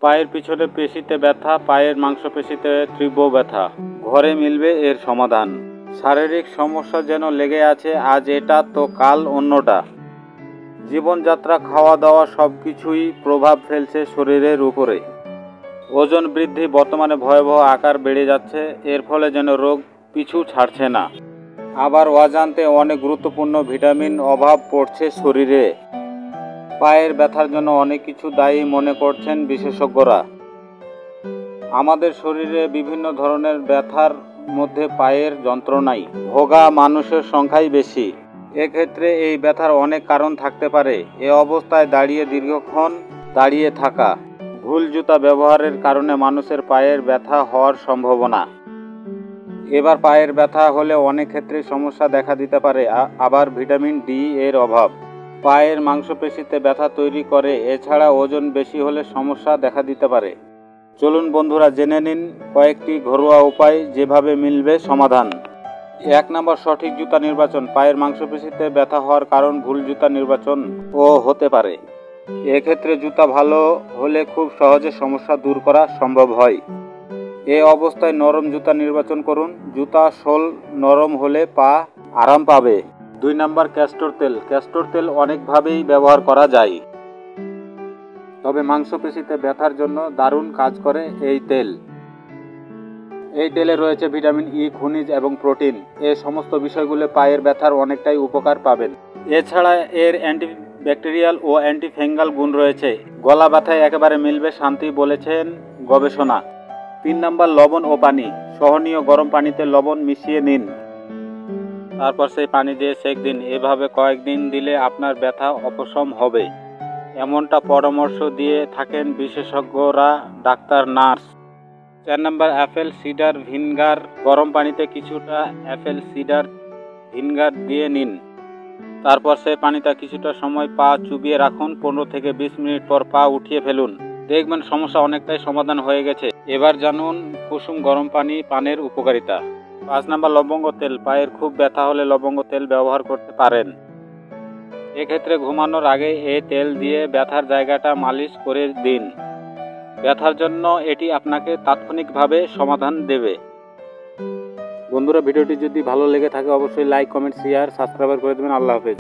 পায়ের পিছনে পেশিতে ব্যথা, পায়ের মাংসপেশিতে তীব্র ব্যথা, ঘরে মিলবে এর সমাধান। শারীরিক সমস্যা যেন লেগে আছে, আজ এটা তো কাল অন্যটা। জীবনযাত্রা, খাওয়া দাওয়া সবকিছুই প্রভাব ফেলছে শরীরের উপরে। ওজন বৃদ্ধি বর্তমানে ভয়াবহ আকার বেড়ে যাচ্ছে, এর ফলে যেন রোগ পিছু ছাড়ছে না। আবার অজান্তে অনেক গুরুত্বপূর্ণ ভিটামিন অভাব পড়ছে শরীরে। পায়ের ব্যথার জন্য অনেক কিছু দায়ী মনে করছেন বিশেষজ্ঞরা। আমাদের শরীরে বিভিন্ন ধরনের ব্যথার মধ্যে পায়ের যন্ত্রণায় ভোগা মানুষের সংখ্যাই বেশি। এক্ষেত্রে এই ব্যথার অনেক কারণ থাকতে পারে। এ অবস্থায় দীর্ঘক্ষণ দাঁড়িয়ে থাকা, ভুল জুতা ব্যবহারের কারণে মানুষের পায়ের ব্যথা হওয়ার সম্ভাবনা। এবার পায়ের ব্যথা হলে অনেক ক্ষেত্রে সমস্যা দেখা দিতে পারে। আবার ভিটামিন ডি এর অভাব পায়ের মাংসপেশিতে ব্যথা তৈরি করে। এছাড়া ওজন বেশি হলে সমস্যা দেখা দিতে পারে। চলুন বন্ধুরা, জেনে নিন কয়েকটি ঘরোয়া উপায় যেভাবে মিলবে সমাধান। 1 নম্বর, সঠিক জুতা নির্বাচন। পায়ের মাংসপেশিতে ব্যথা হওয়ার কারণ ভুল জুতা নির্বাচন ও হতে পারে। এক্ষেত্রে জুতা ভালো হলে খুব সহজে সমস্যা দূর করা সম্ভব হয়। এ অবস্থায় নরম জুতা নির্বাচন করুন। জুতা সোল নরম হলে পা আরাম পাবে। 2 নম্বর, ক্যাস্টর তেল। ক্যাস্টর তেল অনেকভাবেই ব্যবহার করা যায়, তবে মাংসপেশিতে ব্যথার জন্য দারুণ কাজ করে এই তেল। এই তেলে রয়েছে ভিটামিন ই, খনিজ এবং প্রোটিন। এই সমস্ত বিষয়গুলো পায়ের ব্যথার অনেকটাই উপকার পাবেন। এছাড়া এর অ্যান্টিব্যাকটেরিয়াল ও অ্যান্টিফাঙ্গাল গুণ রয়েছে। গলা ব্যথায় একেবারে মিলবে শান্তি বলেছেন গবেষণা। 3 নম্বর, লবণ ও পানি। সহনীয় গরম পানিতে লবণ মিশিয়ে নিন, তারপর সেই পানি দিয়ে সেঁক দিন। এভাবে কয়েকদিন দিলে আপনার ব্যথা উপশম হবে, এমনটা পরামর্শ দিয়ে থাকেন বিশেষজ্ঞরা, ডাক্তার, নার্স। 4 নম্বর, অ্যাপেল সিডার ভিনেগার। গরম পানিতে কিছুটা অ্যাপেল সিডার ভিনেগার দিয়ে নিন, তারপর সেই পানিতে কিছুটা সময় পা চুবিয়ে রাখুন। 15 থেকে 20 মিনিট পর পা উঠিয়ে ফেলুন, দেখবেন সমস্যা অনেকটাই সমাধান হয়ে গেছে। এবার জানুন কুসুম গরম পানি পানের উপকারিতা। 5 নম্বর, লবঙ্গ তেল। পায়ের খুব ব্যথা হলে লবঙ্গ তেল ব্যবহার করতে পারেন। এক্ষেত্রে ঘুমানোর আগে এই তেল দিয়ে ব্যথার জায়গাটা মালিশ করে দিন। ব্যথার জন্য এটি আপনাকে তাৎক্ষণিকভাবে সমাধান দেবে। বন্ধুরা, ভিডিওটি যদি ভালো লেগে থাকে অবশ্যই লাইক, কমেন্ট, শেয়ার, সাবস্ক্রাইব করে দেবেন। আল্লাহ হাফেজ।